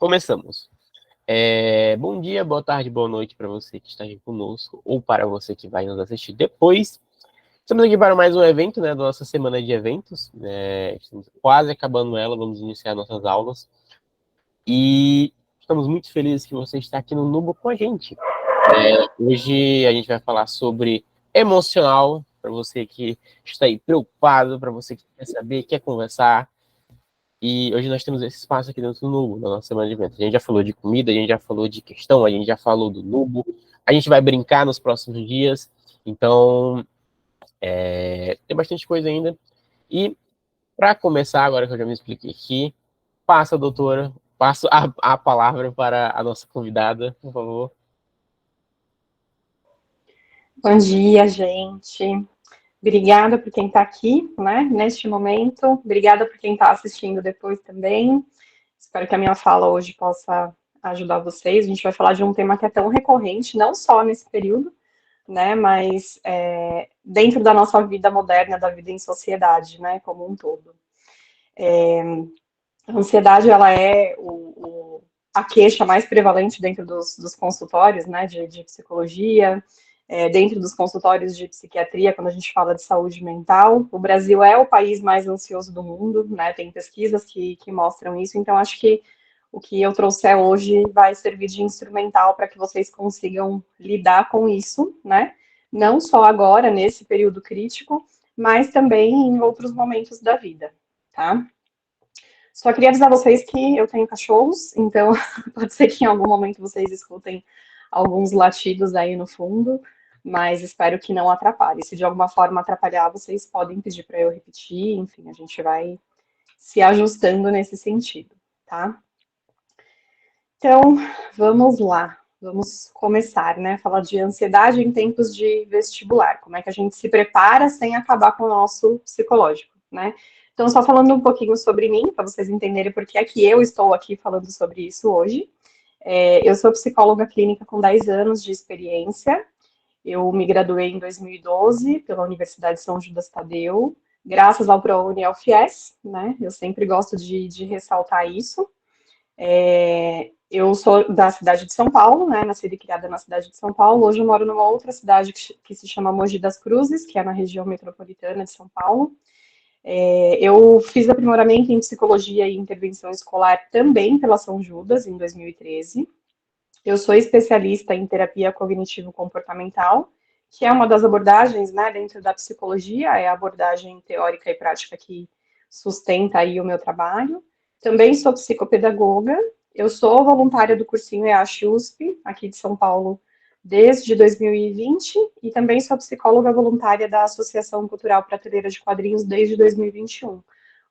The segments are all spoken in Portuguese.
Começamos. Bom dia, boa tarde, boa noite para você que está aqui conosco ou para você que vai nos assistir depois. Estamos aqui para mais um evento, né, da nossa semana de eventos. Estamos quase acabando ela, vamos iniciar nossas aulas. E estamos muito felizes que você está aqui no Nubo com a gente. Hoje a gente vai falar sobre emocional, para você que está aí preocupado, para você que quer saber, quer conversar. E hoje nós temos esse espaço aqui dentro do Nubo, na nossa semana de eventos. A gente já falou de comida, a gente já falou de questão, a gente já falou do Nubo. A gente vai brincar nos próximos dias. Então, tem bastante coisa ainda. E, para começar, agora que eu já me expliquei aqui, passa, doutora, passo a palavra para a nossa convidada, por favor. Bom dia, gente. Obrigada por quem está aqui, né, neste momento. Obrigada por quem está assistindo depois também. Espero que a minha fala hoje possa ajudar vocês. A gente vai falar de um tema que é tão recorrente, não só nesse período, né, mas dentro da nossa vida moderna, da vida em sociedade, né, como um todo. A ansiedade, ela é a queixa mais prevalente dentro dos consultórios, né, de psicologia, dentro dos consultórios de psiquiatria, quando a gente fala de saúde mental. O Brasil é o país mais ansioso do mundo, né, tem pesquisas que mostram isso, então acho que o que eu trouxer hoje vai servir de instrumental para que vocês consigam lidar com isso, né, não só agora, nesse período crítico, mas também em outros momentos da vida, tá? Só queria avisar vocês que eu tenho cachorros, então pode ser que em algum momento vocês escutem alguns latidos aí no fundo, mas espero que não atrapalhe. Se de alguma forma atrapalhar, vocês podem pedir para eu repetir, enfim, a gente vai se ajustando nesse sentido, tá? Então, vamos lá. Vamos começar, né? Falar de ansiedade em tempos de vestibular. Como é que a gente se prepara sem acabar com o nosso psicológico, né? Então, só falando um pouquinho sobre mim, para vocês entenderem por que é que eu estou aqui falando sobre isso hoje. Eu sou psicóloga clínica com 10 anos de experiência. Eu me graduei em 2012 pela Universidade de São Judas Tadeu, graças ao ProUni e ao FIES, né? Eu sempre gosto de ressaltar isso. Eu sou da cidade de São Paulo, né? Nascida e criada na cidade de São Paulo. Hoje eu moro numa outra cidade que se chama Mogi das Cruzes, que é na região metropolitana de São Paulo. Eu fiz aprimoramento em psicologia e intervenção escolar também pela São Judas, em 2013. Eu sou especialista em terapia cognitivo-comportamental, que é uma das abordagens, né, dentro da psicologia, é a abordagem teórica e prática que sustenta aí o meu trabalho. Também sou psicopedagoga, eu sou voluntária do cursinho EASH USP, aqui de São Paulo, desde 2020, e também sou psicóloga voluntária da Associação Cultural Prateleira de Quadrinhos desde 2021.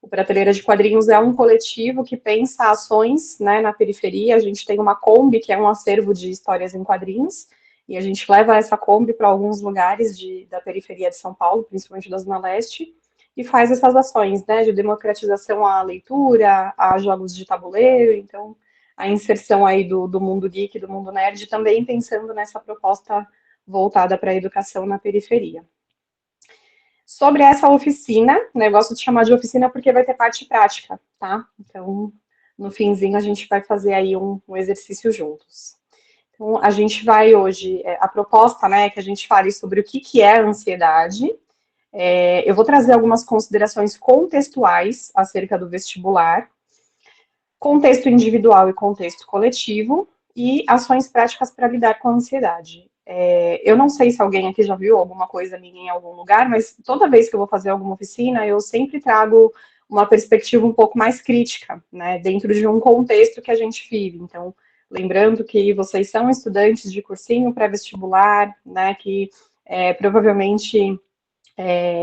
O Prateleira de Quadrinhos é um coletivo que pensa ações, né, na periferia. A gente tem uma Kombi, que é um acervo de histórias em quadrinhos, e a gente leva essa Kombi para alguns lugares da periferia de São Paulo, principalmente da Zona Leste, e faz essas ações, né, de democratização à leitura, a jogos de tabuleiro, então a inserção aí do mundo geek, do mundo nerd, também pensando nessa proposta voltada para a educação na periferia. Sobre essa oficina, né, eu gosto de chamar de oficina porque vai ter parte prática, tá? Então, no finzinho, a gente vai fazer aí um exercício juntos. Então, a gente vai hoje, a proposta, né, é que a gente fale sobre o que é a ansiedade. Eu vou trazer algumas considerações contextuais acerca do vestibular, contexto individual e contexto coletivo, e ações práticas para lidar com a ansiedade. Eu não sei se alguém aqui já viu alguma coisa minha em algum lugar, mas toda vez que eu vou fazer alguma oficina, eu sempre trago uma perspectiva um pouco mais crítica, né, dentro de um contexto que a gente vive. Então, lembrando que vocês são estudantes de cursinho pré-vestibular, né, que provavelmente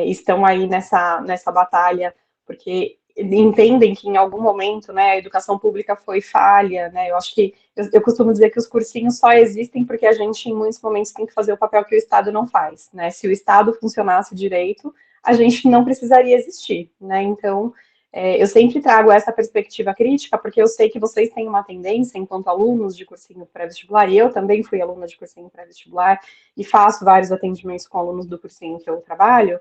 estão aí nessa batalha, porque entendem que em algum momento, né, a educação pública foi falha, né, eu acho que, eu costumo dizer que os cursinhos só existem porque a gente, em muitos momentos, tem que fazer o papel que o Estado não faz, né, se o Estado funcionasse direito, a gente não precisaria existir, né, então, eu sempre trago essa perspectiva crítica, porque eu sei que vocês têm uma tendência, enquanto alunos de cursinho pré-vestibular, e eu também fui aluna de cursinho pré-vestibular, e faço vários atendimentos com alunos do cursinho que eu trabalho,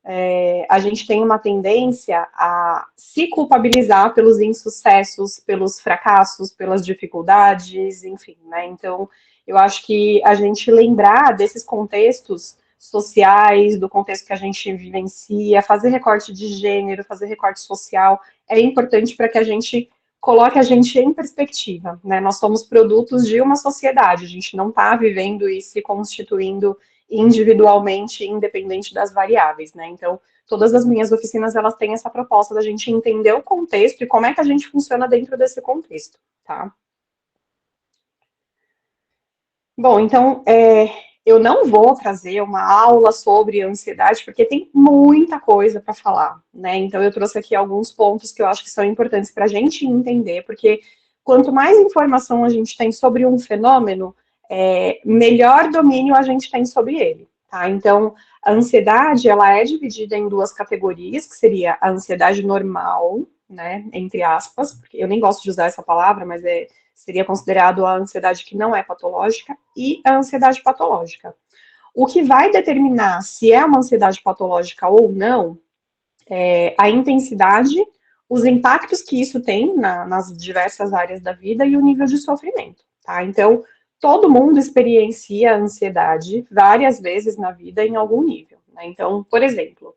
a gente tem uma tendência a se culpabilizar pelos insucessos, pelos fracassos, pelas dificuldades, enfim, né? Então, eu acho que a gente lembrar desses contextos sociais, do contexto que a gente vivencia, fazer recorte de gênero, fazer recorte social, é importante para que a gente coloque a gente em perspectiva, né? Nós somos produtos de uma sociedade, a gente não está vivendo e se constituindo individualmente, independente das variáveis, né? Então, todas as minhas oficinas, elas têm essa proposta da gente entender o contexto e como é que a gente funciona dentro desse contexto, tá? Bom, então, eu não vou trazer uma aula sobre ansiedade, porque tem muita coisa para falar, né? Então, eu trouxe aqui alguns pontos que eu acho que são importantes para a gente entender, porque quanto mais informação a gente tem sobre um fenômeno, melhor domínio a gente tem sobre ele, tá? Então, a ansiedade, ela é dividida em duas categorias, que seria a ansiedade normal, né, entre aspas, porque eu nem gosto de usar essa palavra, mas seria considerado a ansiedade que não é patológica, e a ansiedade patológica. O que vai determinar se é uma ansiedade patológica ou não é a intensidade, os impactos que isso tem nas diversas áreas da vida e o nível de sofrimento, tá? Então, todo mundo experiencia a ansiedade várias vezes na vida em algum nível, né? Então, por exemplo,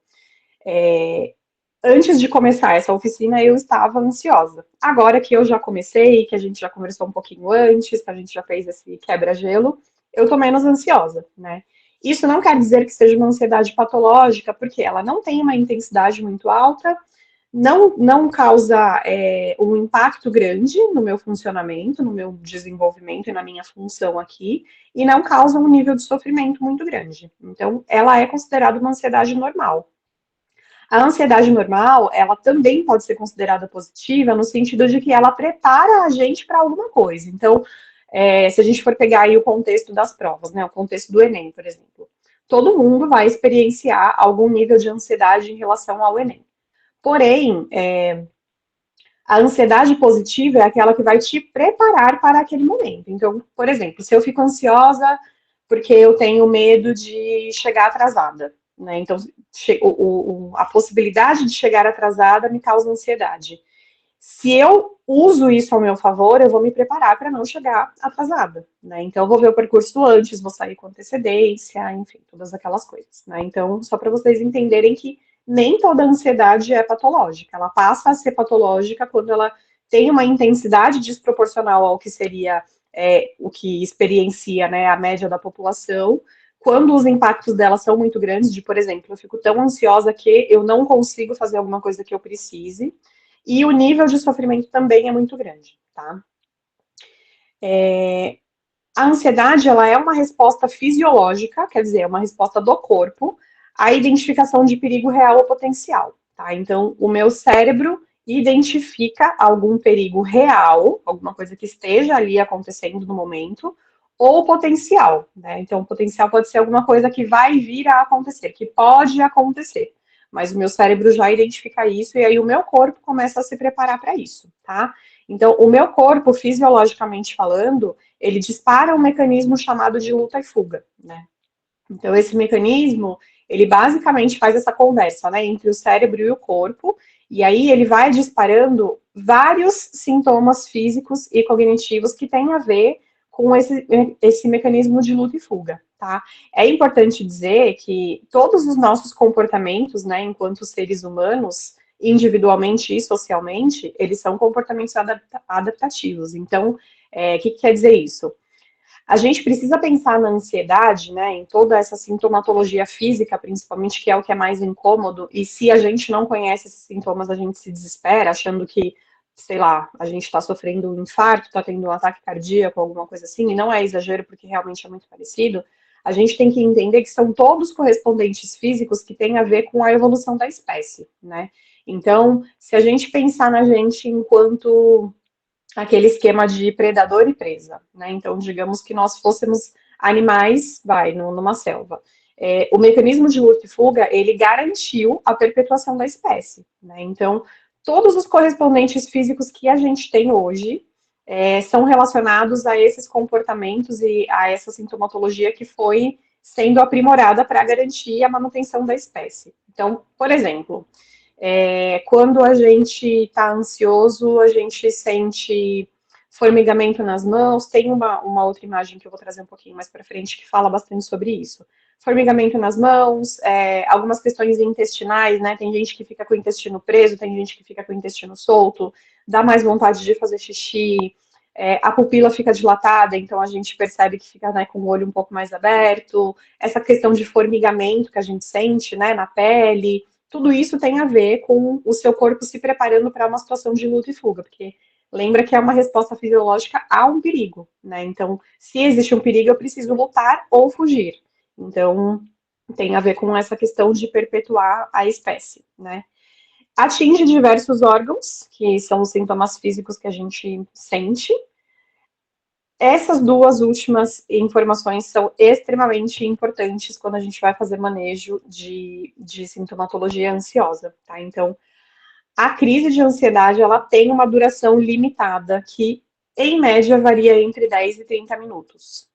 antes de começar essa oficina, eu estava ansiosa. Agora que eu já comecei, que a gente já conversou um pouquinho antes, que a gente já fez esse quebra-gelo, eu tô menos ansiosa, né? Isso não quer dizer que seja uma ansiedade patológica, porque ela não tem uma intensidade muito alta, não causa um impacto grande no meu funcionamento, no meu desenvolvimento e na minha função aqui, e não causa um nível de sofrimento muito grande. Então, ela é considerada uma ansiedade normal. A ansiedade normal, ela também pode ser considerada positiva no sentido de que ela prepara a gente para alguma coisa. Então, se a gente for pegar aí o contexto das provas, né, o contexto do Enem, por exemplo, todo mundo vai experienciar algum nível de ansiedade em relação ao Enem. Porém, a ansiedade positiva é aquela que vai te preparar para aquele momento. Então, por exemplo, se eu fico ansiosa porque eu tenho medo de chegar atrasada, né? Então, a possibilidade de chegar atrasada me causa ansiedade. Se eu uso isso ao meu favor, eu vou me preparar para não chegar atrasada, né? Então, eu vou ver o percurso antes, vou sair com antecedência, enfim, todas aquelas coisas, né? Então, só para vocês entenderem que nem toda ansiedade é patológica. Ela passa a ser patológica quando ela tem uma intensidade desproporcional ao que seria o que experiencia, né, a média da população, quando os impactos dela são muito grandes, de, por exemplo, eu fico tão ansiosa que eu não consigo fazer alguma coisa que eu precise, e o nível de sofrimento também é muito grande, tá? A ansiedade, ela é uma resposta fisiológica, quer dizer, é uma resposta do corpo à identificação de perigo real ou potencial, tá? Então, o meu cérebro identifica algum perigo real, alguma coisa que esteja ali acontecendo no momento, ou potencial, né? Então, o potencial pode ser alguma coisa que vai vir a acontecer, que pode acontecer. Mas o meu cérebro já identifica isso e aí o meu corpo começa a se preparar para isso, tá? Então, o meu corpo, fisiologicamente falando, ele dispara um mecanismo chamado de luta e fuga, né? Então, esse mecanismo, ele basicamente faz essa conversa, né, entre o cérebro e o corpo, e aí ele vai disparando vários sintomas físicos e cognitivos que têm a ver com esse mecanismo de luta e fuga, tá? É importante dizer que todos os nossos comportamentos, né, enquanto seres humanos, individualmente e socialmente, eles são comportamentos adaptativos. Então, o que quer dizer isso? A gente precisa pensar na ansiedade, né, em toda essa sintomatologia física, principalmente, que é o que é mais incômodo, e se a gente não conhece esses sintomas, a gente se desespera, achando que, sei lá, a gente está sofrendo um infarto, está tendo um ataque cardíaco, alguma coisa assim, e não é exagero, porque realmente é muito parecido. A gente tem que entender que são todos correspondentes físicos que têm a ver com a evolução da espécie, né? Então, se a gente pensar na gente enquanto aquele esquema de predador e presa, né? Então, digamos que nós fôssemos animais, numa selva. O mecanismo de luta e fuga, ele garantiu a perpetuação da espécie, né? Então, todos os correspondentes físicos que a gente tem hoje são relacionados a esses comportamentos e a essa sintomatologia que foi sendo aprimorada para garantir a manutenção da espécie. Então, por exemplo, quando a gente está ansioso, a gente sente formigamento nas mãos. Tem uma outra imagem que eu vou trazer um pouquinho mais para frente que fala bastante sobre isso. Formigamento nas mãos, algumas questões intestinais, né? Tem gente que fica com o intestino preso, tem gente que fica com o intestino solto, dá mais vontade de fazer xixi, a pupila fica dilatada, então a gente percebe que fica, né, com o olho um pouco mais aberto. Essa questão de formigamento que a gente sente, né, na pele, tudo isso tem a ver com o seu corpo se preparando para uma situação de luta e fuga, porque lembra que é uma resposta fisiológica a um perigo, né? Então, se existe um perigo, eu preciso lutar ou fugir. Então, tem a ver com essa questão de perpetuar a espécie, né? Atinge diversos órgãos, que são os sintomas físicos que a gente sente. Essas duas últimas informações são extremamente importantes quando a gente vai fazer manejo de sintomatologia ansiosa, tá? Então, a crise de ansiedade, ela tem uma duração limitada, que, em média, varia entre 10 e 30 minutos.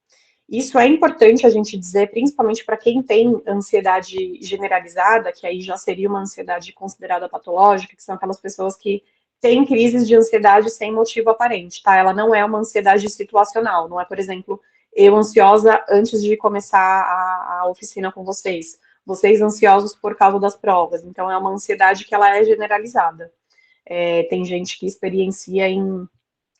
Isso é importante a gente dizer, principalmente para quem tem ansiedade generalizada, que aí já seria uma ansiedade considerada patológica, que são aquelas pessoas que têm crises de ansiedade sem motivo aparente, tá? Ela não é uma ansiedade situacional, não é, por exemplo, eu ansiosa antes de começar a oficina com vocês ansiosos por causa das provas. Então, é uma ansiedade que ela é generalizada. Tem gente que experiencia em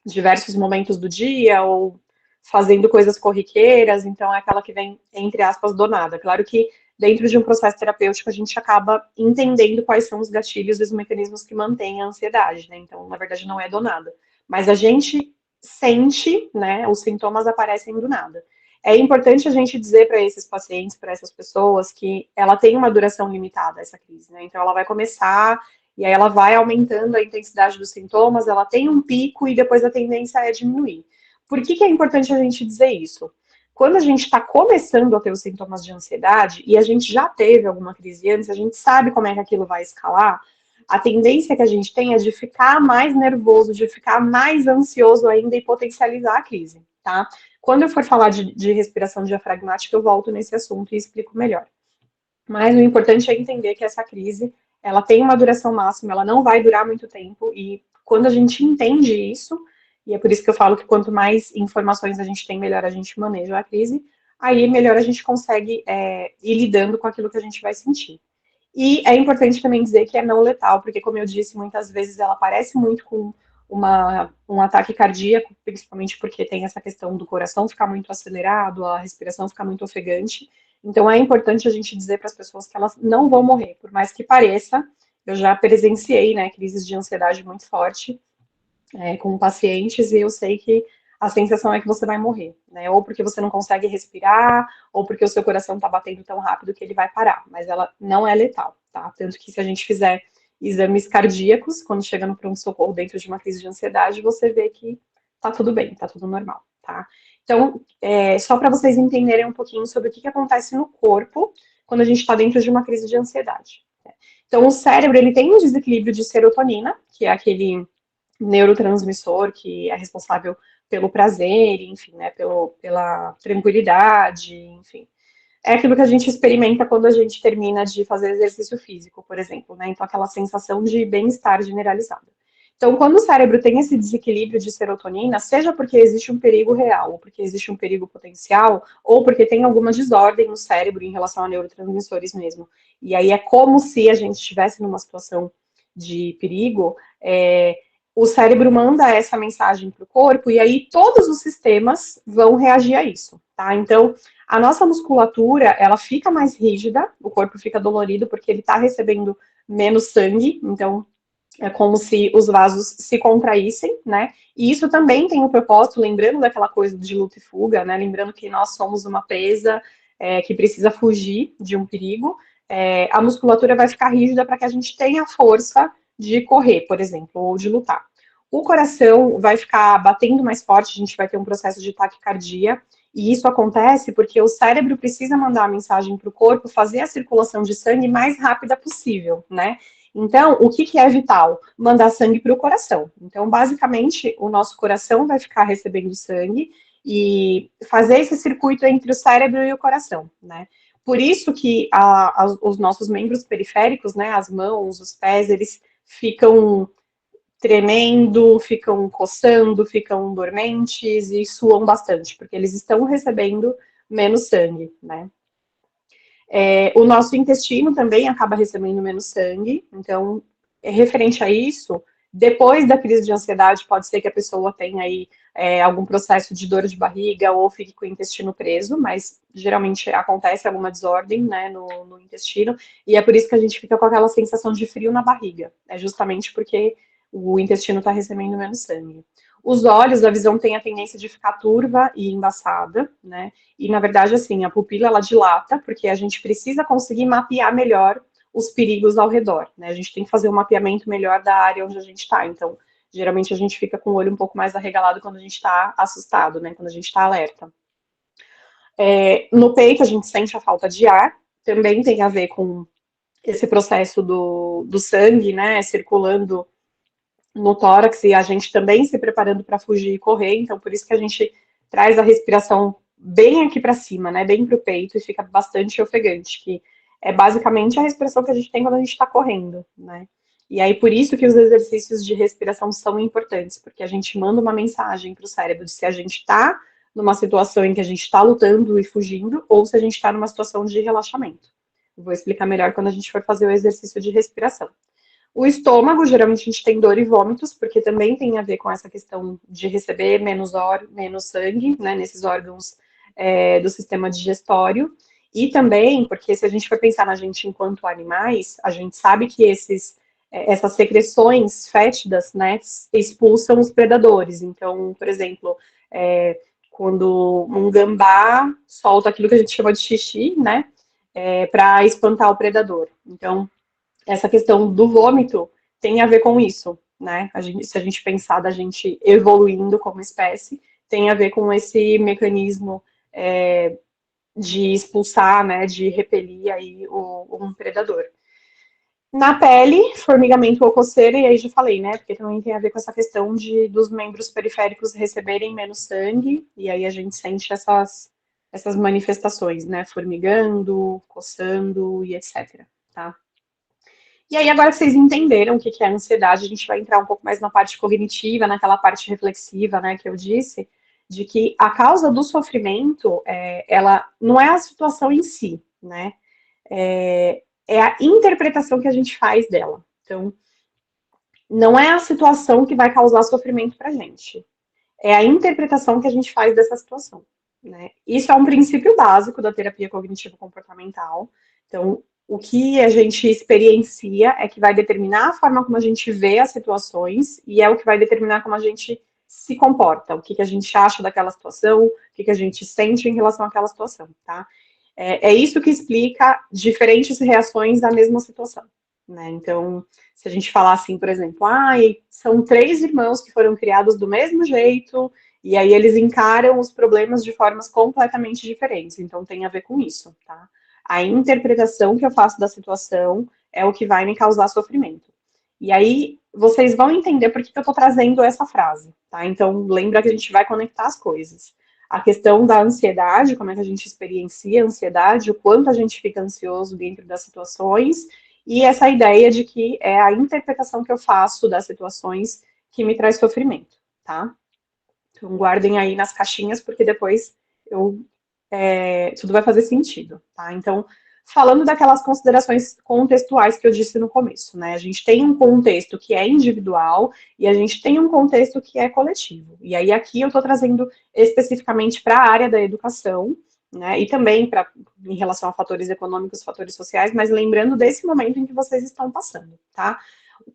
diversos momentos do dia ou fazendo coisas corriqueiras, então é aquela que vem, entre aspas, do nada. Claro que dentro de um processo terapêutico a gente acaba entendendo quais são os gatilhos e os mecanismos que mantêm a ansiedade, né? Então, na verdade, não é do nada. Mas a gente sente, né? Os sintomas aparecem do nada. É importante a gente dizer para esses pacientes, para essas pessoas, que ela tem uma duração limitada, essa crise, né? Então, ela vai começar e aí ela vai aumentando a intensidade dos sintomas, ela tem um pico e depois a tendência é diminuir. Por que é importante a gente dizer isso? Quando a gente está começando a ter os sintomas de ansiedade e a gente já teve alguma crise antes, a gente sabe como é que aquilo vai escalar, a tendência que a gente tem é de ficar mais nervoso, de ficar mais ansioso ainda e potencializar a crise, tá? Quando eu for falar de respiração diafragmática, eu volto nesse assunto e explico melhor. Mas o importante é entender que essa crise, ela tem uma duração máxima, ela não vai durar muito tempo, e quando a gente entende isso, e é por isso que eu falo que quanto mais informações a gente tem, melhor a gente maneja a crise, aí melhor a gente consegue ir lidando com aquilo que a gente vai sentir. E é importante também dizer que é não letal, porque, como eu disse, muitas vezes ela parece muito com um ataque cardíaco, principalmente porque tem essa questão do coração ficar muito acelerado, a respiração ficar muito ofegante. Então, é importante a gente dizer para as pessoas que elas não vão morrer, por mais que pareça. Eu já presenciei, né, crises de ansiedade muito forte com pacientes, e eu sei que a sensação é que você vai morrer, né? Ou porque você não consegue respirar, ou porque o seu coração está batendo tão rápido que ele vai parar. Mas ela não é letal, tá? Tanto que se a gente fizer exames cardíacos, quando chega no pronto-socorro dentro de uma crise de ansiedade, você vê que tá tudo bem, tá tudo normal, tá? Então, só para vocês entenderem um pouquinho sobre o que acontece no corpo quando a gente está dentro de uma crise de ansiedade. Então, o cérebro, ele tem um desequilíbrio de serotonina, que é aquele neurotransmissor que é responsável pelo prazer, enfim, né, pela tranquilidade, enfim. É aquilo que a gente experimenta quando a gente termina de fazer exercício físico, por exemplo, né? Então, aquela sensação de bem-estar generalizada. Então, quando o cérebro tem esse desequilíbrio de serotonina, seja porque existe um perigo real, ou porque existe um perigo potencial, ou porque tem alguma desordem no cérebro em relação a neurotransmissores mesmo. E aí é como se a gente estivesse numa situação de perigo, o cérebro manda essa mensagem para o corpo e aí todos os sistemas vão reagir a isso, tá? Então, a nossa musculatura, ela fica mais rígida, o corpo fica dolorido porque ele está recebendo menos sangue, então é como se os vasos se contraíssem, né? E isso também tem um propósito, lembrando daquela coisa de luta e fuga, né? Lembrando que nós somos uma presa que precisa fugir de um perigo. A musculatura vai ficar rígida para que a gente tenha força de correr, por exemplo, ou de lutar. O coração vai ficar batendo mais forte, a gente vai ter um processo de taquicardia, e isso acontece porque o cérebro precisa mandar a mensagem para o corpo fazer a circulação de sangue mais rápida possível, né? Então, o que é vital? Mandar sangue para o coração. Então, basicamente, o nosso coração vai ficar recebendo sangue e fazer esse circuito entre o cérebro e o coração, né? por isso que os nossos membros periféricos, né, as mãos, os pés, eles ficam tremendo, ficam coçando, ficam dormentes e suam bastante, porque eles estão recebendo menos sangue, né? O nosso intestino também acaba recebendo menos sangue, então, referente a isso, depois da crise de ansiedade, pode ser que a pessoa tenha aí algum processo de dor de barriga ou fique com o intestino preso, mas geralmente acontece alguma desordem, né, no intestino, e é por isso que a gente fica com aquela sensação de frio na barriga, é justamente porque o intestino está recebendo menos sangue. Os olhos, a visão tem a tendência de ficar turva e embaçada, né? E, na verdade, assim, a pupila, ela dilata, porque a gente precisa conseguir mapear melhor os perigos ao redor, né? A gente tem que fazer um mapeamento melhor da área onde a gente está. Então, geralmente, a gente fica com o olho um pouco mais arregalado quando a gente está assustado, né? Quando a gente está alerta. No peito, a gente sente a falta de ar. Também tem a ver com esse processo do sangue, né? Circulando no tórax e a gente também se preparando para fugir e correr. Então, por isso que a gente traz a respiração bem aqui para cima, né, bem para o peito e fica bastante ofegante, que é basicamente a respiração que a gente tem quando a gente está correndo, né. E aí, por isso que os exercícios de respiração são importantes, porque a gente manda uma mensagem para o cérebro de se a gente está numa situação em que a gente está lutando e fugindo, ou se a gente está numa situação de relaxamento. Vou explicar melhor quando a gente for fazer o exercício de respiração. O estômago, geralmente a gente tem dor e vômitos, porque também tem a ver com essa questão de receber menos sangue, né, nesses órgãos do sistema digestório. E também, porque se a gente for pensar na gente enquanto animais, a gente sabe que essas secreções fétidas, né, expulsam os predadores. Então, por exemplo, quando um gambá solta aquilo que a gente chama de xixi, né, para espantar o predador. Então, essa questão do vômito tem a ver com isso, né? Se a gente pensar da gente evoluindo como espécie, tem a ver com esse mecanismo de expulsar, né, de repelir aí um predador. Na pele, formigamento ou coceira, e aí já falei, né, porque também tem a ver com essa questão dos membros periféricos receberem menos sangue, e aí a gente sente essas manifestações, né, formigando, coçando e etc, tá? E aí, agora que vocês entenderam o que é a ansiedade, a gente vai entrar um pouco mais na parte cognitiva, naquela parte reflexiva, né, que eu disse, de que a causa do sofrimento, ela não é a situação em si, né, é a interpretação que a gente faz dela. Então, não é a situação que vai causar sofrimento pra gente, é a interpretação que a gente faz dessa situação, né. Isso é um princípio básico da terapia cognitivo-comportamental. Então, o que a gente experiencia é que vai determinar a forma como a gente vê as situações e é o que vai determinar como a gente se comporta, o que a gente acha daquela situação, o que a gente sente em relação àquela situação, tá? É isso que explica diferentes reações à mesma situação, né? Então, se a gente falar assim, por exemplo, são 3 irmãos que foram criados do mesmo jeito e aí eles encaram os problemas de formas completamente diferentes, então tem a ver com isso, tá? A interpretação que eu faço da situação é o que vai me causar sofrimento. E aí, vocês vão entender por que eu estou trazendo essa frase, tá? Então, lembra que a gente vai conectar as coisas. A questão da ansiedade, como é que a gente experiencia a ansiedade, o quanto a gente fica ansioso dentro das situações, e essa ideia de que é a interpretação que eu faço das situações que me traz sofrimento, tá? Então, guardem aí nas caixinhas, porque depois tudo vai fazer sentido, tá? Então, falando daquelas considerações contextuais que eu disse no começo, né? A gente tem um contexto que é individual e a gente tem um contexto que é coletivo. E aí aqui eu estou trazendo especificamente para a área da educação, né? E também em relação a fatores econômicos, fatores sociais, mas lembrando desse momento em que vocês estão passando, tá?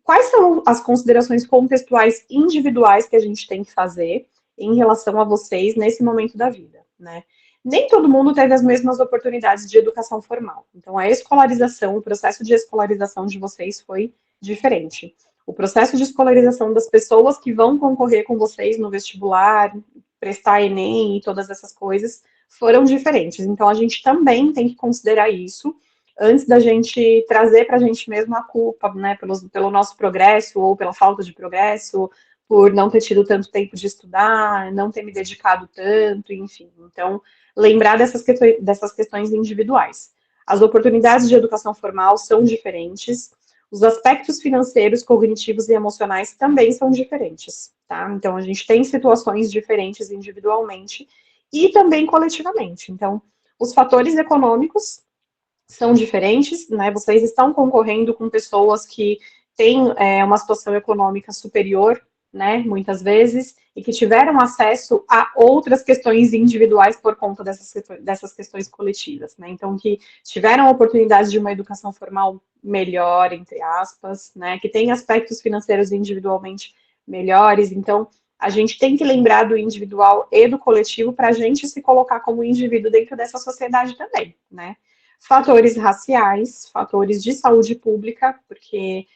Quais são as considerações contextuais individuais que a gente tem que fazer em relação a vocês nesse momento da vida, né? Nem todo mundo teve as mesmas oportunidades de educação formal. Então, a escolarização, o processo de escolarização de vocês foi diferente. O processo de escolarização das pessoas que vão concorrer com vocês no vestibular, prestar Enem e todas essas coisas foram diferentes. Então, a gente também tem que considerar isso antes da gente trazer para a gente mesmo a culpa, né, pelo nosso progresso ou pela falta de progresso, por não ter tido tanto tempo de estudar, não ter me dedicado tanto, enfim. Então, lembrar dessas questões individuais. as oportunidades de educação formal são diferentes, os aspectos financeiros, cognitivos e emocionais também são diferentes, tá? Então, a gente tem situações diferentes individualmente e também coletivamente. Então, os fatores econômicos são diferentes, né? Vocês estão concorrendo com pessoas que têm uma situação econômica superior, né? Muitas vezes, e que tiveram acesso a outras questões individuais por conta dessas questões coletivas, né? Então, que tiveram a oportunidade de uma educação formal melhor, entre aspas, né? Que tem aspectos financeiros individualmente melhores. Então, a gente tem que lembrar do individual e do coletivo para a gente se colocar como indivíduo dentro dessa sociedade também, né? Fatores raciais, fatores de saúde pública, porque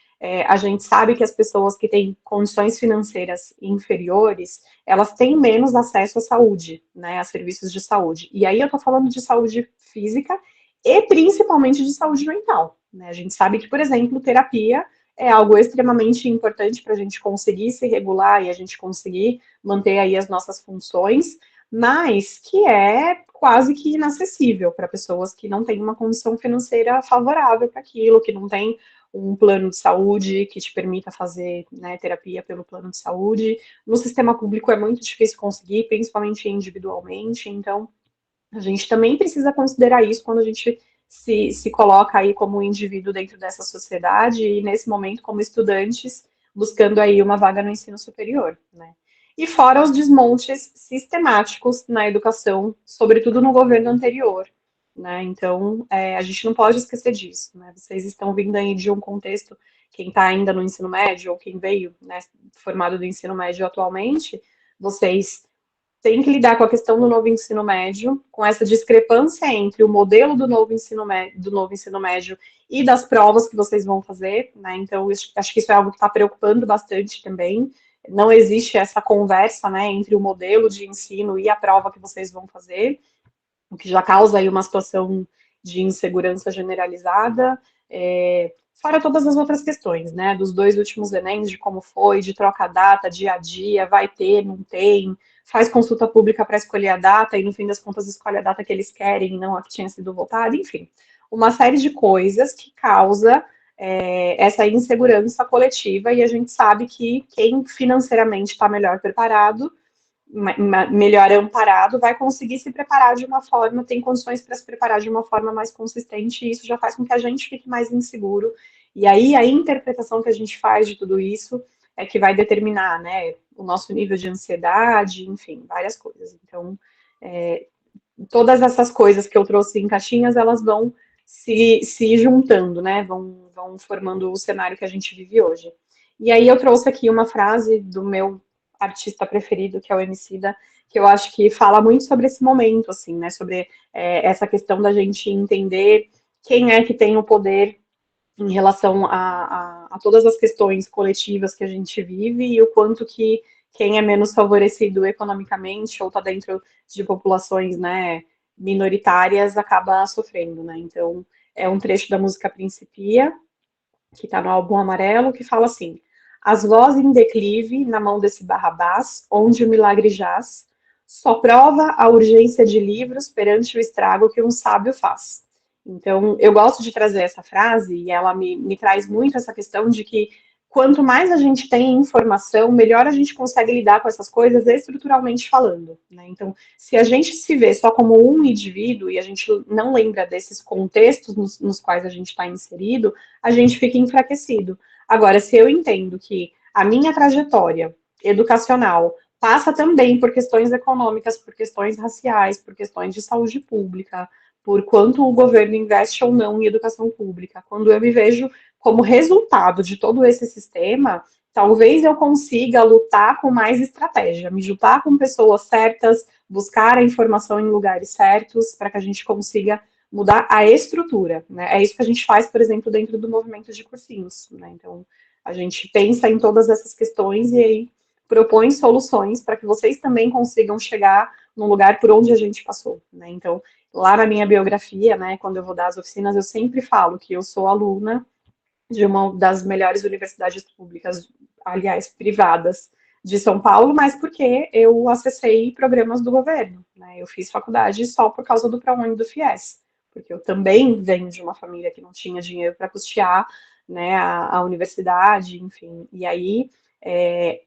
a gente sabe que as pessoas que têm condições financeiras inferiores, elas têm menos acesso à saúde, né, a serviços de saúde. E aí eu estou falando de saúde física e principalmente de saúde mental, né? A gente sabe que, por exemplo, terapia é algo extremamente importante para a gente conseguir se regular e a gente conseguir manter aí as nossas funções, mas que é quase que inacessível para pessoas que não têm uma condição financeira favorável para aquilo, que não tem um plano de saúde que te permita fazer, né, terapia pelo plano de saúde. No sistema público é muito difícil conseguir, principalmente individualmente, então a gente também precisa considerar isso quando a gente se coloca aí como indivíduo dentro dessa sociedade e, nesse momento, como estudantes, buscando aí uma vaga no ensino superior, né? E fora os desmontes sistemáticos na educação, sobretudo no governo anterior, né? Então, a gente não pode esquecer disso, né? Vocês estão vindo aí de um contexto, quem está ainda no ensino médio, ou quem veio, né, formado do ensino médio atualmente, vocês tem que lidar com a questão do novo ensino médio, com essa discrepância entre o modelo do novo ensino médio e das provas que vocês vão fazer, né? Então, acho que isso é algo que está preocupando bastante também. Não existe essa conversa, né, entre o modelo de ensino e a prova que vocês vão fazer, o que já causa aí uma situação de insegurança generalizada. Fora todas as outras questões, né, dos dois últimos Enems, de como foi, de troca data, dia a dia, vai ter, não tem, faz consulta pública para escolher a data e no fim das contas escolhe a data que eles querem e não a que tinha sido votada, enfim, uma série de coisas que causa essa insegurança coletiva e a gente sabe que quem financeiramente está melhor preparado, melhor amparado, vai conseguir se preparar de uma forma, tem condições para se preparar de uma forma mais consistente, e isso já faz com que a gente fique mais inseguro. E aí a interpretação que a gente faz de tudo isso é que vai determinar, né, o nosso nível de ansiedade, enfim, várias coisas. Então, todas essas coisas que eu trouxe em caixinhas, elas vão se juntando, né, vão formando o cenário que a gente vive hoje. E aí eu trouxe aqui uma frase do meu artista preferido, que é o Emicida, que eu acho que fala muito sobre esse momento, assim, né, sobre essa questão da gente entender quem é que tem o poder em relação a todas as questões coletivas que a gente vive e o quanto que quem é menos favorecido economicamente ou está dentro de populações, né, minoritárias acaba sofrendo, né? Então, é um trecho da música Principia, que está no álbum Amarelo, que fala assim: as vozes em declive na mão desse Barrabás, onde o milagre jaz, só prova a urgência de livros perante o estrago que um sábio faz. Então, eu gosto de trazer essa frase e ela me traz muito essa questão de que quanto mais a gente tem informação, melhor a gente consegue lidar com essas coisas estruturalmente falando, né? Então, se a gente se vê só como um indivíduo e a gente não lembra desses contextos nos quais a gente está inserido, a gente fica enfraquecido. Agora, se eu entendo que a minha trajetória educacional passa também por questões econômicas, por questões raciais, por questões de saúde pública, por quanto o governo investe ou não em educação pública, quando eu me vejo como resultado de todo esse sistema, talvez eu consiga lutar com mais estratégia, me juntar com pessoas certas, buscar a informação em lugares certos, para que a gente consiga mudar a estrutura, né? É isso que a gente faz, por exemplo, dentro do movimento de cursinhos, né? Então, a gente pensa em todas essas questões e aí propõe soluções para que vocês também consigam chegar no lugar por onde a gente passou, né? Então, lá na minha biografia, né, quando eu vou dar as oficinas, eu sempre falo que eu sou aluna de uma das melhores universidades públicas, aliás, privadas, de São Paulo, mas porque eu acessei programas do governo, né? Eu fiz faculdade só por causa do ProUni e do FIES, porque eu também venho de uma família que não tinha dinheiro para custear, né, a universidade, enfim. E aí,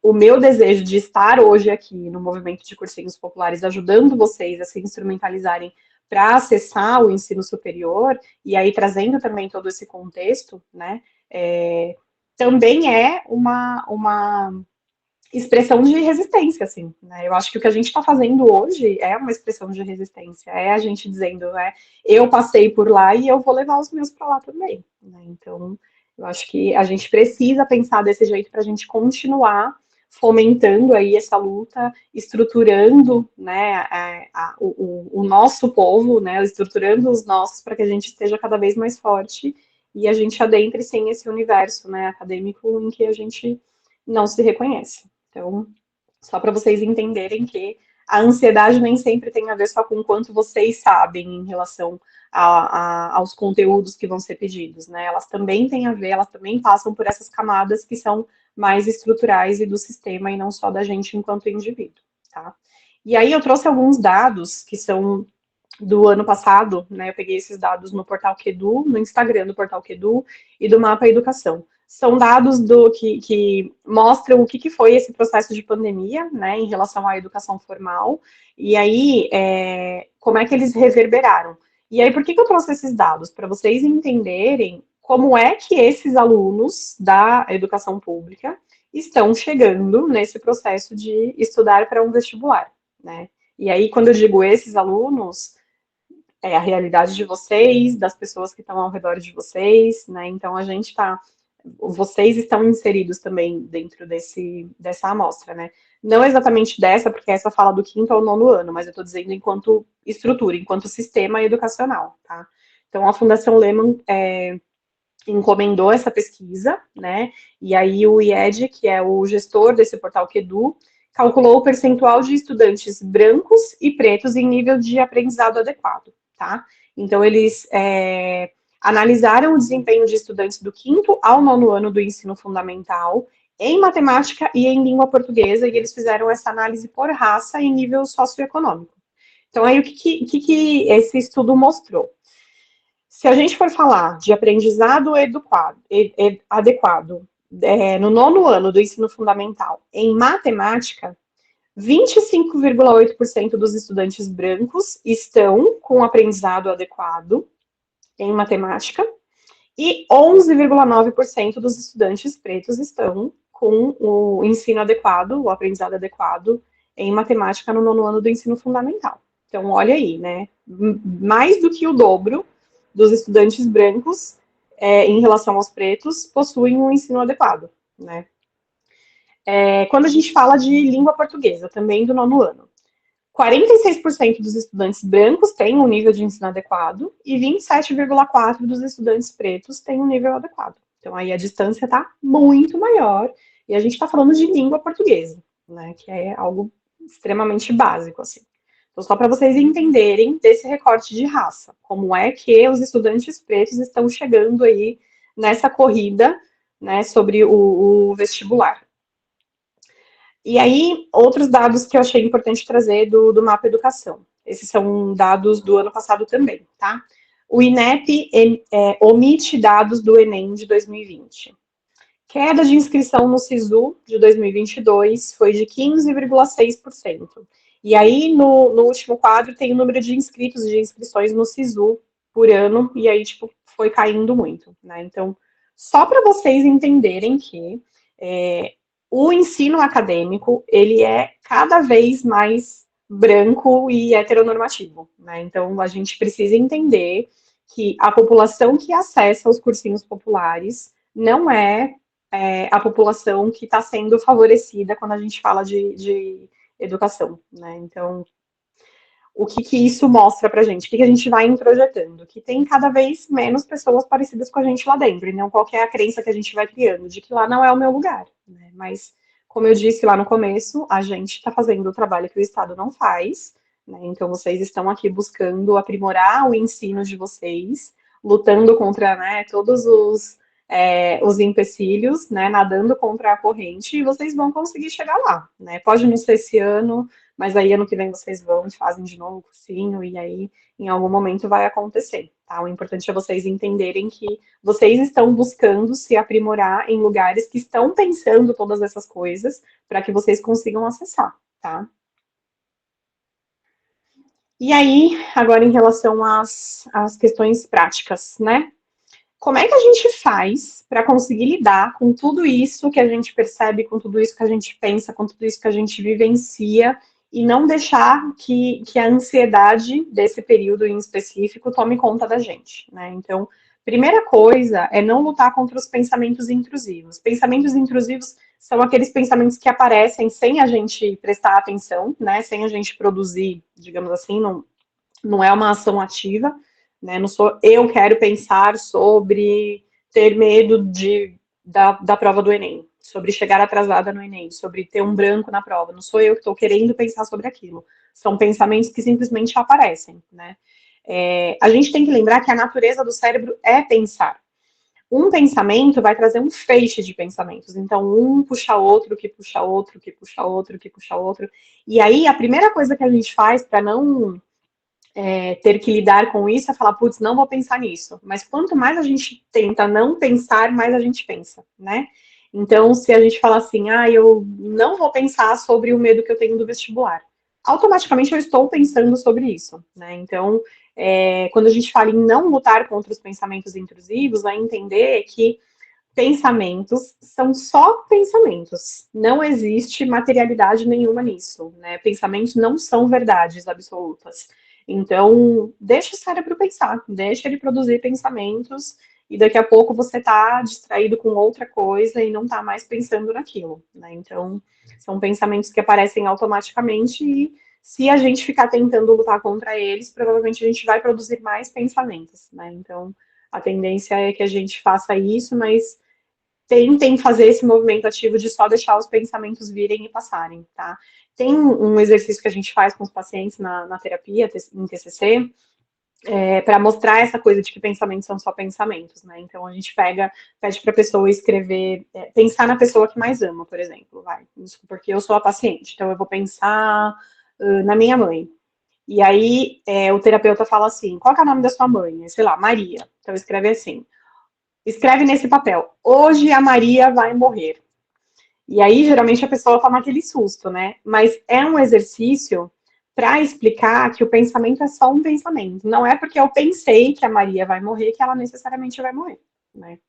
o meu desejo de estar hoje aqui no movimento de cursinhos populares, ajudando vocês a se instrumentalizarem para acessar o ensino superior, e aí trazendo também todo esse contexto, né, também é uma expressão de resistência, assim, né? Eu acho que o que a gente está fazendo hoje é uma expressão de resistência, é a gente dizendo, eu passei por lá e eu vou levar os meus para lá também, né? Então, eu acho que a gente precisa pensar desse jeito para a gente continuar fomentando aí essa luta, estruturando, né, o nosso povo, né, estruturando os nossos para que a gente esteja cada vez mais forte e a gente adentre sim esse universo, né, acadêmico em que a gente não se reconhece. Então, só para vocês entenderem que a ansiedade nem sempre tem a ver só com o quanto vocês sabem em relação aos conteúdos que vão ser pedidos, né? Elas também têm a ver, elas também passam por essas camadas que são mais estruturais e do sistema e não só da gente enquanto indivíduo, tá? E aí eu trouxe alguns dados que são do ano passado, né? Eu peguei esses dados no Portal Quedu, no Instagram do Portal Quedu e do Mapa Educação. São dados que mostram o que foi esse processo de pandemia, né, em relação à educação formal, e aí como é que eles reverberaram. E aí, por que eu trouxe esses dados? Para vocês entenderem como é que esses alunos da educação pública estão chegando nesse processo de estudar para um vestibular, né? E aí, quando eu digo esses alunos, é a realidade de vocês, das pessoas que estão ao redor de vocês, né? Então, vocês estão inseridos também dentro dessa amostra, né? Não exatamente dessa, porque essa fala do quinto ao nono ano, mas eu estou dizendo enquanto estrutura, enquanto sistema educacional, tá? Então, a Fundação Lehman encomendou essa pesquisa, né? E aí o IED, que é o gestor desse portal Quedu, calculou o percentual de estudantes brancos e pretos em nível de aprendizado adequado, tá? Então, eles analisaram o desempenho de estudantes do quinto ao nono ano do ensino fundamental em matemática e em língua portuguesa, e eles fizeram essa análise por raça em nível socioeconômico. Então, aí, o que esse estudo mostrou? Se a gente for falar de aprendizado adequado no nono ano do ensino fundamental em matemática, 25,8% dos estudantes brancos estão com aprendizado adequado em matemática e 11,9% dos estudantes pretos estão com o ensino adequado, o aprendizado adequado em matemática no nono ano do ensino fundamental. Então, olha aí, né? Mais do que o dobro dos estudantes brancos em relação aos pretos possuem um ensino adequado, né? Quando a gente fala de língua portuguesa, também do nono ano, 46% dos estudantes brancos têm um nível de ensino adequado e 27,4% dos estudantes pretos têm um nível adequado. Então, aí a distância está muito maior e a gente está falando de língua portuguesa, né, que é algo extremamente básico, assim. Então, só para vocês entenderem desse recorte de raça, como é que os estudantes pretos estão chegando aí nessa corrida, né, sobre o vestibular. E aí, outros dados que eu achei importante trazer do Mapa Educação. Esses são dados do ano passado também, tá? O INEP omite dados do Enem de 2020. Queda de inscrição no SISU de 2022 foi de 15,6%. E aí, no último quadro, tem o número de inscritos, de inscrições no SISU por ano, e aí, tipo, foi caindo muito, né? Então, só para vocês entenderem que o ensino acadêmico, ele é cada vez mais branco e heteronormativo, né? Então, a gente precisa entender que a população que acessa os cursinhos populares não é a população que está sendo favorecida quando a gente fala de educação, né? Então, o que isso mostra pra gente? O que a gente vai introjetando? Que tem cada vez menos pessoas parecidas com a gente lá dentro, e não qual é a crença que a gente vai criando, de que lá não é o meu lugar, né? Mas, como eu disse lá no começo, a gente está fazendo o trabalho que o Estado não faz, né? Então, vocês estão aqui buscando aprimorar o ensino de vocês, lutando contra, né, todos os empecilhos, né, nadando contra a corrente, e vocês vão conseguir chegar lá, né? Pode não ser esse ano, mas aí ano que vem vocês vão e fazem de novo o cursinho, e aí em algum momento vai acontecer, tá? O importante é vocês entenderem que vocês estão buscando se aprimorar em lugares que estão pensando todas essas coisas para que vocês consigam acessar, tá? E aí, agora em relação às questões práticas, né? Como é que a gente faz para conseguir lidar com tudo isso que a gente percebe, com tudo isso que a gente pensa, com tudo isso que a gente vivencia e não deixar que a ansiedade desse período em específico tome conta da gente, né? Então, primeira coisa é não lutar contra os pensamentos intrusivos. Pensamentos intrusivos são aqueles pensamentos que aparecem sem a gente prestar atenção, né? Sem a gente produzir, digamos assim, não é uma ação ativa, né? Não sou eu quero pensar sobre ter medo da prova do Enem, sobre chegar atrasada no Enem, sobre ter um branco na prova. Não sou eu que estou querendo pensar sobre aquilo. São pensamentos que simplesmente aparecem, né? A gente tem que lembrar que a natureza do cérebro é pensar. Um pensamento vai trazer um feixe de pensamentos. Então, um puxa outro, que puxa outro, que puxa outro, que puxa outro. E aí, a primeira coisa que a gente faz para não ter que lidar com isso é falar, putz, não vou pensar nisso. Mas quanto mais a gente tenta não pensar, mais a gente pensa, né? Então, se a gente fala assim, eu não vou pensar sobre o medo que eu tenho do vestibular, automaticamente eu estou pensando sobre isso, né? Então, quando a gente fala em não lutar contra os pensamentos intrusivos, é entender que pensamentos são só pensamentos. Não existe materialidade nenhuma nisso, né? Pensamentos não são verdades absolutas. Então, deixa o cérebro pensar, deixa ele produzir pensamentos e daqui a pouco você está distraído com outra coisa e não está mais pensando naquilo, né? Então, são pensamentos que aparecem automaticamente e se a gente ficar tentando lutar contra eles, provavelmente a gente vai produzir mais pensamentos, né? Então, a tendência é que a gente faça isso, mas tentem fazer esse movimento ativo de só deixar os pensamentos virem e passarem, tá? Tem um exercício que a gente faz com os pacientes na terapia, em TCC, para mostrar essa coisa de que pensamentos são só pensamentos, né? Então a gente pede para a pessoa escrever, pensar na pessoa que mais ama, por exemplo, vai, porque eu sou a paciente, então eu vou pensar na minha mãe. E aí o terapeuta fala assim, qual que é o nome da sua mãe? Sei lá, Maria. Então escreve assim, escreve nesse papel, hoje a Maria vai morrer. E aí, geralmente, a pessoa toma aquele susto, né? Mas é um exercício para explicar que o pensamento é só um pensamento. Não é porque eu pensei que a Maria vai morrer que ela necessariamente vai morrer, né?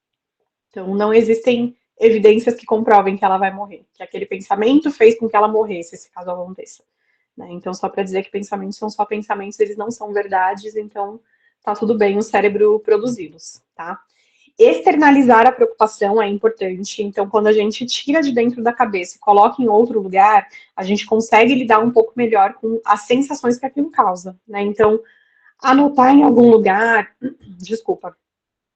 Então, não existem evidências que comprovem que ela vai morrer, que aquele pensamento fez com que ela morresse, se caso aconteça. Né? Então, só para dizer que pensamentos são só pensamentos, eles não são verdades, então tá tudo bem o cérebro produzi-los, tá? Externalizar a preocupação é importante, então quando a gente tira de dentro da cabeça e coloca em outro lugar, a gente consegue lidar um pouco melhor com as sensações que aquilo causa, né? Então, anotar em algum lugar, desculpa,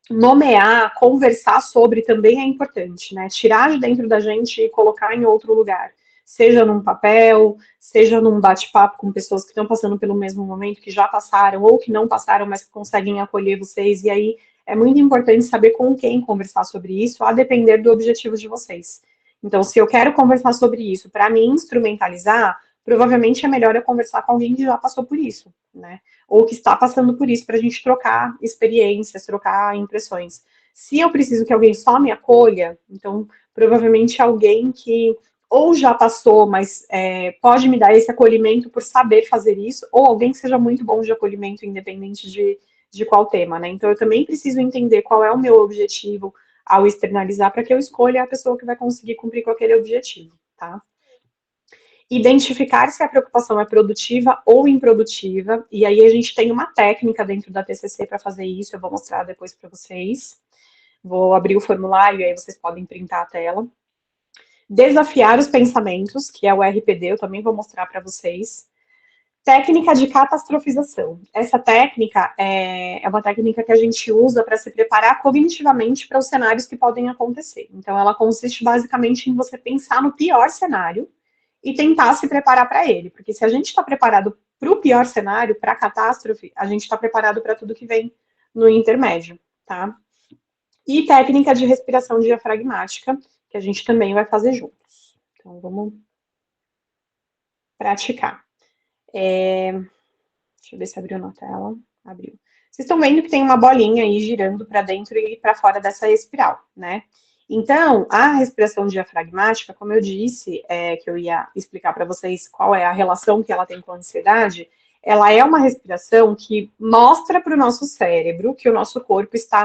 nomear, conversar sobre também é importante, né? Tirar de dentro da gente e colocar em outro lugar, seja num papel, seja num bate-papo com pessoas que estão passando pelo mesmo momento, que já passaram ou que não passaram, mas que conseguem acolher vocês. E aí é muito importante saber com quem conversar sobre isso, a depender do objetivo de vocês. Então, se eu quero conversar sobre isso para me instrumentalizar, provavelmente é melhor eu conversar com alguém que já passou por isso, né? Ou que está passando por isso, para a gente trocar experiências, trocar impressões. Se eu preciso que alguém só me acolha, então provavelmente alguém que ou já passou, mas pode me dar esse acolhimento por saber fazer isso, ou alguém que seja muito bom de acolhimento, independente de qual tema, né? Então eu também preciso entender qual é o meu objetivo ao externalizar, para que eu escolha a pessoa que vai conseguir cumprir com aquele objetivo, tá? Identificar se a preocupação é produtiva ou improdutiva, e aí a gente tem uma técnica dentro da TCC para fazer isso, eu vou mostrar depois para vocês. Vou abrir o formulário e aí vocês podem printar a tela. Desafiar os pensamentos, que é o RPD, eu também vou mostrar para vocês. Técnica de catastrofização. Essa técnica é uma técnica que a gente usa para se preparar cognitivamente para os cenários que podem acontecer. Então, ela consiste basicamente em você pensar no pior cenário e tentar se preparar para ele. Porque se a gente está preparado para o pior cenário, para a catástrofe, a gente está preparado para tudo que vem no intermédio, tá? E técnica de respiração diafragmática, que a gente também vai fazer juntos. Então, vamos praticar. Deixa eu ver se abriu na tela. Abriu. Vocês estão vendo que tem uma bolinha aí girando para dentro e para fora dessa espiral, né? Então, a respiração diafragmática, como eu disse, que eu ia explicar para vocês qual é a relação que ela tem com a ansiedade, ela é uma respiração que mostra para o nosso cérebro que o nosso corpo está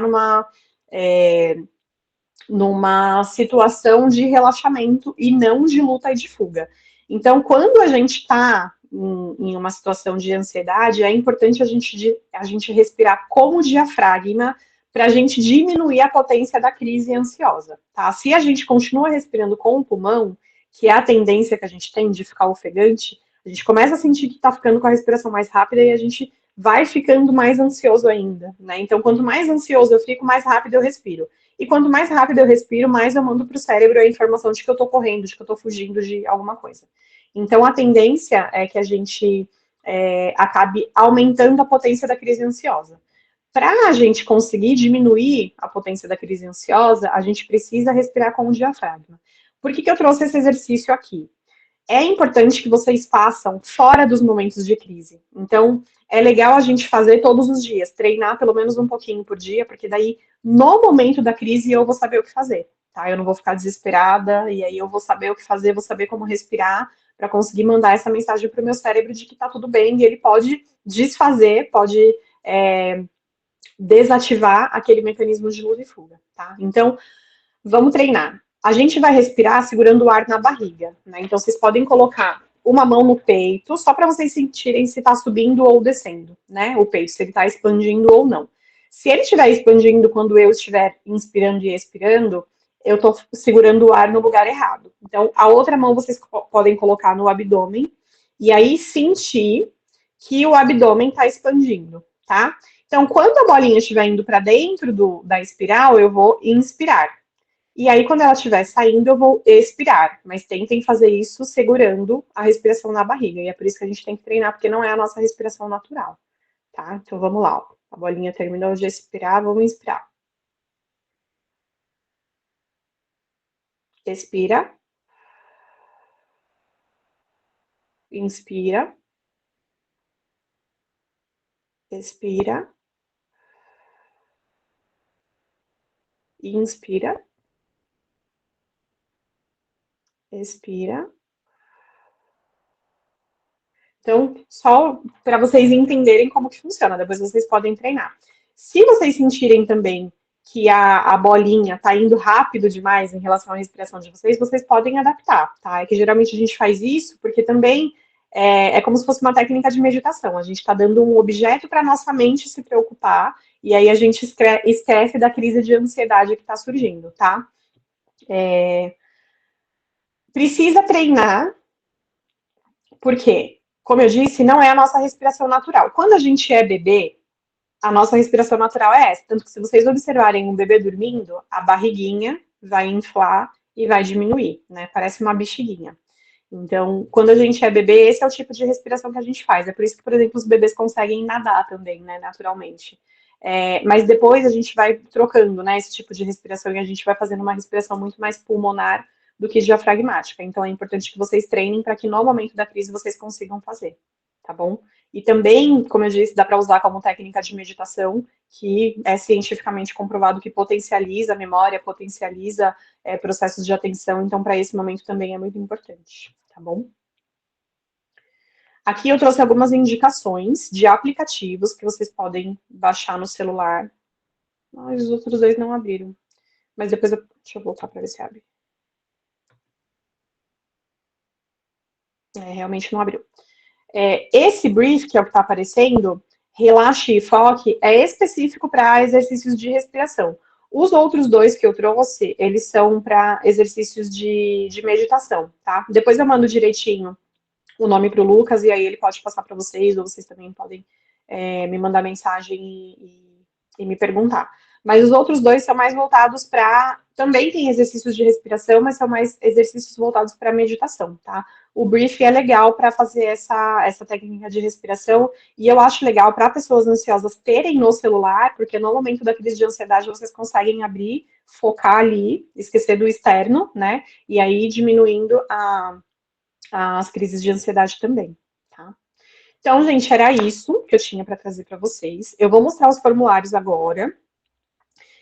numa situação de relaxamento e não de luta e de fuga. Então, quando a gente está em uma situação de ansiedade, é importante a gente respirar com o diafragma para a gente diminuir a potência da crise ansiosa, tá? Se a gente continua respirando com o pulmão, que é a tendência que a gente tem de ficar ofegante, a gente começa a sentir que está ficando com a respiração mais rápida e a gente vai ficando mais ansioso ainda, né? Então, quanto mais ansioso eu fico, mais rápido eu respiro. E quanto mais rápido eu respiro, mais eu mando para o cérebro a informação de que eu estou correndo, de que eu estou fugindo de alguma coisa. Então, a tendência é que a gente acabe aumentando a potência da crise ansiosa. Para a gente conseguir diminuir a potência da crise ansiosa, a gente precisa respirar com o diafragma. Por que eu trouxe esse exercício aqui? É importante que vocês façam fora dos momentos de crise. Então, é legal a gente fazer todos os dias, treinar pelo menos um pouquinho por dia, porque daí, no momento da crise, eu vou saber o que fazer, tá? Eu não vou ficar desesperada, e aí eu vou saber o que fazer, vou saber como respirar, para conseguir mandar essa mensagem para o meu cérebro de que tá tudo bem, e ele pode desfazer, pode desativar aquele mecanismo de luta e fuga, tá? Então, vamos treinar. A gente vai respirar segurando o ar na barriga, né? Então, vocês podem colocar uma mão no peito, só para vocês sentirem se está subindo ou descendo, né? O peito, se ele está expandindo ou não. Se ele estiver expandindo quando eu estiver inspirando e expirando, eu estou segurando o ar no lugar errado. Então, a outra mão vocês podem colocar no abdômen e aí sentir que o abdômen está expandindo, tá? Então, quando a bolinha estiver indo para dentro da espiral, eu vou inspirar. E aí, quando ela estiver saindo, eu vou expirar. Mas tentem fazer isso segurando a respiração na barriga. E é por isso que a gente tem que treinar, porque não é a nossa respiração natural. Tá? Então, vamos lá. Ó. A bolinha terminou de expirar, vamos inspirar. Expira. Inspira. Expira. Inspira. Expira. Então, só para vocês entenderem como que funciona, depois vocês podem treinar. Se vocês sentirem também que a bolinha está indo rápido demais em relação à respiração de vocês, vocês podem adaptar, tá? É que geralmente a gente faz isso porque também é como se fosse uma técnica de meditação. A gente está dando um objeto para nossa mente se preocupar e aí a gente esquece da crise de ansiedade que está surgindo, tá? Precisa treinar, porque, como eu disse, não é a nossa respiração natural. Quando a gente é bebê, a nossa respiração natural é essa. Tanto que se vocês observarem um bebê dormindo, a barriguinha vai inflar e vai diminuir, né? Parece uma bexiguinha. Então, quando a gente é bebê, esse é o tipo de respiração que a gente faz. É por isso que, por exemplo, os bebês conseguem nadar também, né? Naturalmente. Mas depois a gente vai trocando, né? Esse tipo de respiração e a gente vai fazendo uma respiração muito mais pulmonar do que diafragmática. Então, é importante que vocês treinem para que no momento da crise vocês consigam fazer, tá bom? E também, como eu disse, dá para usar como técnica de meditação, que é cientificamente comprovado que potencializa a memória, potencializa processos de atenção. Então, para esse momento também é muito importante, tá bom? Aqui eu trouxe algumas indicações de aplicativos que vocês podem baixar no celular. Os outros dois não abriram. Mas depois deixa eu voltar para ver se abre. Realmente não abriu. Esse brief, que é o que está aparecendo, Relaxe e Foque, é específico para exercícios de respiração. Os outros dois que eu trouxe, eles são para exercícios de meditação, tá? Depois eu mando direitinho o nome para o Lucas e aí ele pode passar para vocês, ou vocês também podem me mandar mensagem e me perguntar. Mas os outros dois são mais voltados para... Também tem exercícios de respiração, mas são mais exercícios voltados para meditação, tá? O brief é legal para fazer essa técnica de respiração e eu acho legal para pessoas ansiosas terem no celular, porque no momento da crise de ansiedade vocês conseguem abrir, focar ali, esquecer do externo, né? E aí diminuindo as crises de ansiedade também, tá? Então, gente, era isso que eu tinha para trazer para vocês. Eu vou mostrar os formulários agora.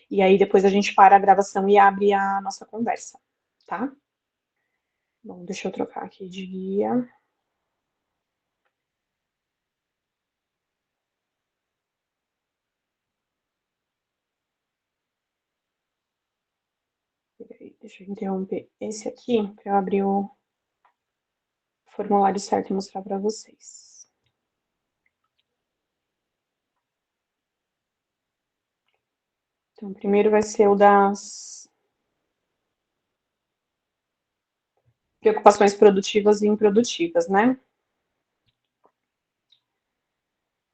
E aí depois a gente para a gravação e abre a nossa conversa, tá? Bom, deixa eu trocar aqui de guia. Peraí, deixa eu interromper esse aqui para eu abrir o formulário certo e mostrar para vocês. Então, primeiro vai ser o das preocupações produtivas e improdutivas, né?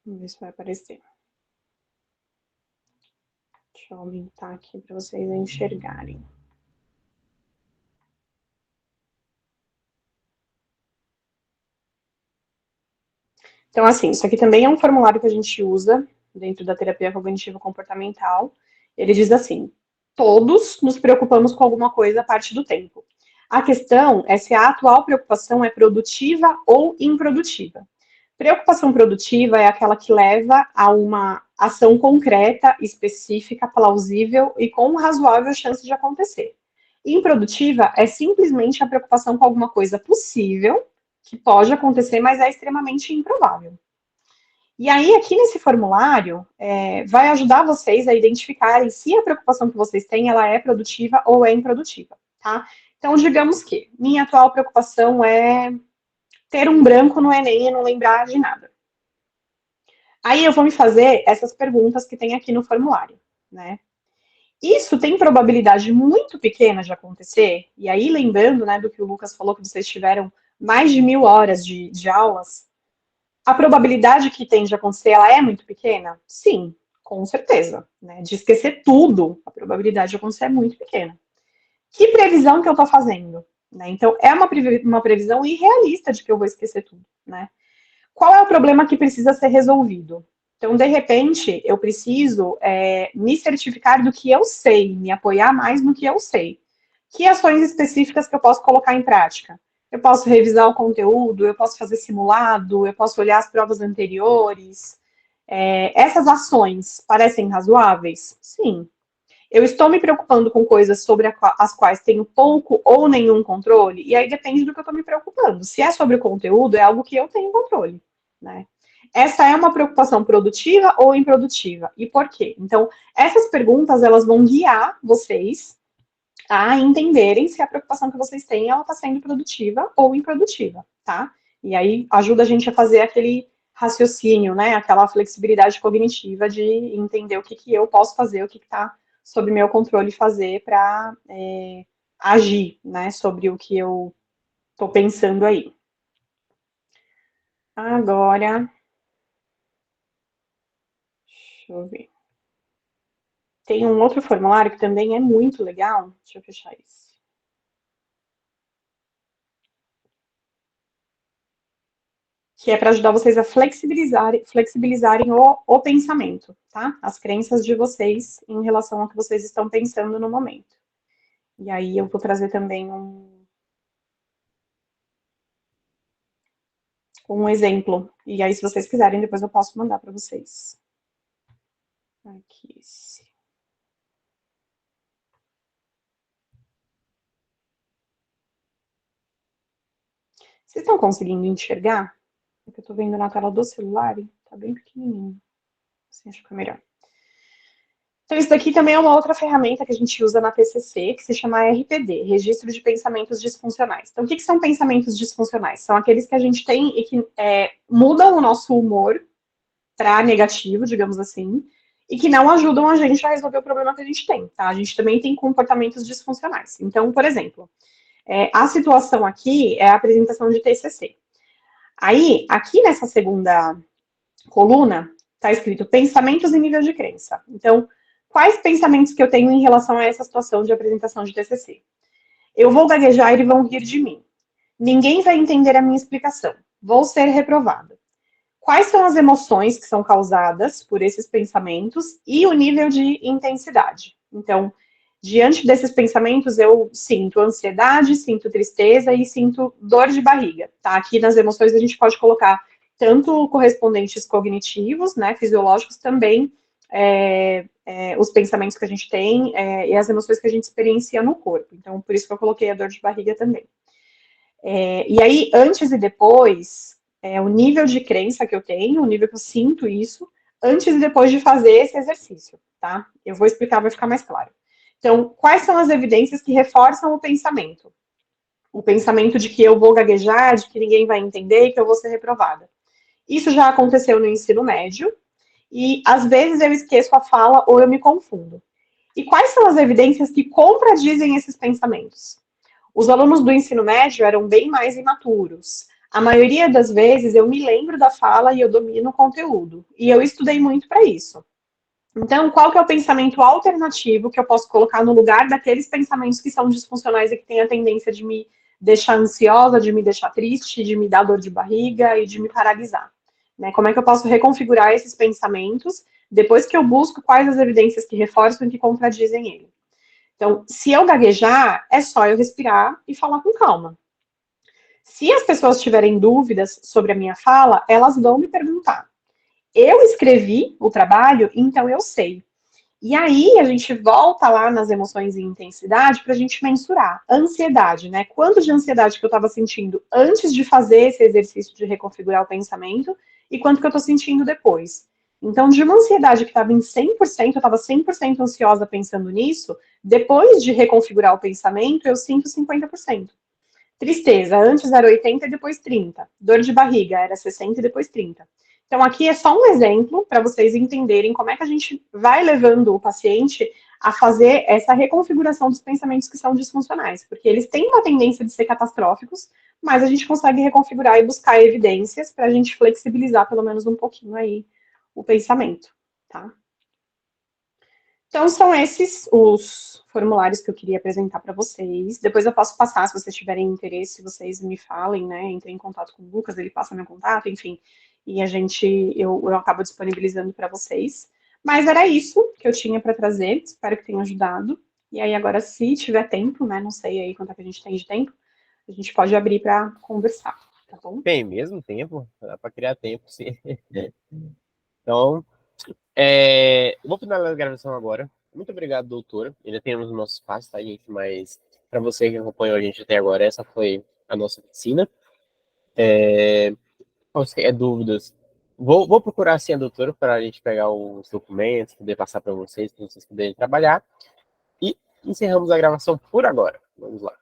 Vamos ver se vai aparecer. Deixa eu aumentar aqui para vocês enxergarem. Então, assim, isso aqui também é um formulário que a gente usa dentro da terapia cognitiva comportamental. Ele diz assim: todos nos preocupamos com alguma coisa a parte do tempo. A questão é se a atual preocupação é produtiva ou improdutiva. Preocupação produtiva é aquela que leva a uma ação concreta, específica, plausível e com razoável chance de acontecer. Improdutiva é simplesmente a preocupação com alguma coisa possível, que pode acontecer, mas é extremamente improvável. E aí, aqui nesse formulário, vai ajudar vocês a identificarem se a preocupação que vocês têm, ela é produtiva ou é improdutiva, tá? Então, digamos que minha atual preocupação é ter um branco no Enem e não lembrar de nada. Aí eu vou me fazer essas perguntas que tem aqui no formulário, né? Isso tem probabilidade muito pequena de acontecer, e aí lembrando, né, do que o Lucas falou, que vocês tiveram mais de 1000 horas de aulas, a probabilidade que tem de acontecer, ela é muito pequena? Sim, com certeza, né? De esquecer tudo, a probabilidade de acontecer é muito pequena. Que previsão que eu estou fazendo? Né? Então, é uma previsão irrealista de que eu vou esquecer tudo, né? Qual é o problema que precisa ser resolvido? Então, de repente, eu preciso me certificar do que eu sei, me apoiar mais no que eu sei. Que ações específicas que eu posso colocar em prática? Eu posso revisar o conteúdo, eu posso fazer simulado, eu posso olhar as provas anteriores. Essas ações parecem razoáveis? Sim. Eu estou me preocupando com coisas sobre as quais tenho pouco ou nenhum controle, e aí depende do que eu estou me preocupando. Se é sobre o conteúdo, é algo que eu tenho controle, né? Essa é uma preocupação produtiva ou improdutiva? E por quê? Então, essas perguntas, elas vão guiar vocês a entenderem se a preocupação que vocês têm, ela está sendo produtiva ou improdutiva, tá? E aí ajuda a gente a fazer aquele raciocínio, né? Aquela flexibilidade cognitiva de entender o que eu posso fazer, o que está sob meu controle fazer para agir, né? Sobre o que eu estou pensando aí. Agora, deixa eu ver. Tem um outro formulário que também é muito legal. Deixa eu fechar isso. Que é para ajudar vocês a flexibilizarem o pensamento, tá? As crenças de vocês em relação ao que vocês estão pensando no momento. E aí eu vou trazer também um exemplo. E aí, se vocês quiserem, depois eu posso mandar para vocês. Aqui. Vocês estão conseguindo enxergar? Porque eu estou vendo na tela do celular e tá bem pequenininho. Assim, acho que é melhor. Então, isso daqui também é uma outra ferramenta que a gente usa na TCC, que se chama RPD, Registro de Pensamentos Disfuncionais. Então, o que são pensamentos disfuncionais? São aqueles que a gente tem e que mudam o nosso humor para negativo, digamos assim, e que não ajudam a gente a resolver o problema que a gente tem, tá? A gente também tem comportamentos disfuncionais. Então, por exemplo, a situação aqui é a apresentação de TCC. Aí, aqui nessa segunda coluna, está escrito pensamentos e nível de crença. Então, quais pensamentos que eu tenho em relação a essa situação de apresentação de TCC? Eu vou gaguejar e vão rir de mim. Ninguém vai entender a minha explicação. Vou ser reprovada. Quais são as emoções que são causadas por esses pensamentos e o nível de intensidade? Então, diante desses pensamentos, eu sinto ansiedade, sinto tristeza e sinto dor de barriga. Tá? Aqui nas emoções a gente pode colocar tanto correspondentes cognitivos, né, fisiológicos, também os pensamentos que a gente tem e as emoções que a gente experiencia no corpo. Então, por isso que eu coloquei a dor de barriga também. E aí, antes e depois, o nível de crença que eu tenho, o nível que eu sinto isso, antes e depois de fazer esse exercício, tá? Eu vou explicar, vai ficar mais claro. Então, quais são as evidências que reforçam o pensamento? O pensamento de que eu vou gaguejar, de que ninguém vai entender e que eu vou ser reprovada. Isso já aconteceu no ensino médio, e às vezes eu esqueço a fala ou eu me confundo. E quais são as evidências que contradizem esses pensamentos? Os alunos do ensino médio eram bem mais imaturos. A maioria das vezes eu me lembro da fala e eu domino o conteúdo. E eu estudei muito para isso. Então, qual que é o pensamento alternativo que eu posso colocar no lugar daqueles pensamentos que são disfuncionais e que têm a tendência de me deixar ansiosa, de me deixar triste, de me dar dor de barriga e de me paralisar? Né? Como é que eu posso reconfigurar esses pensamentos depois que eu busco quais as evidências que reforçam e que contradizem ele? Então, se eu gaguejar, é só eu respirar e falar com calma. Se as pessoas tiverem dúvidas sobre a minha fala, elas vão me perguntar. Eu escrevi o trabalho, então eu sei. E aí a gente volta lá nas emoções e intensidade para a gente mensurar. Ansiedade, né? Quanto de ansiedade que eu estava sentindo antes de fazer esse exercício de reconfigurar o pensamento e quanto que eu estou sentindo depois. Então, de uma ansiedade que estava em 100%, eu estava 100% ansiosa pensando nisso, depois de reconfigurar o pensamento, eu sinto 50%. Tristeza, antes era 80 e depois 30. Dor de barriga era 60 e depois 30. Então, aqui é só um exemplo para vocês entenderem como é que a gente vai levando o paciente a fazer essa reconfiguração dos pensamentos que são disfuncionais, porque eles têm uma tendência de ser catastróficos, mas a gente consegue reconfigurar e buscar evidências para a gente flexibilizar pelo menos um pouquinho aí o pensamento, tá? Então, são esses os formulários que eu queria apresentar para vocês. Depois eu posso passar, se vocês tiverem interesse, vocês me falem, né? Entrem em contato com o Lucas, ele passa meu contato, enfim. E eu acabo disponibilizando para vocês. Mas era isso que eu tinha para trazer, espero que tenha ajudado. E aí, agora, se tiver tempo, né? Não sei aí quanto é que a gente tem de tempo, a gente pode abrir para conversar, tá bom? Tem mesmo tempo? Dá para criar tempo, sim. Então, eu vou finalizar a gravação agora. Muito obrigado, doutora. Ainda temos os nossos passos, tá, gente? Mas para você que acompanhou a gente até agora, essa foi a nossa oficina. Qualquer dúvidas, vou procurar sim a doutora para a gente pegar os documentos, poder passar para vocês poderem trabalhar. E encerramos a gravação por agora. Vamos lá.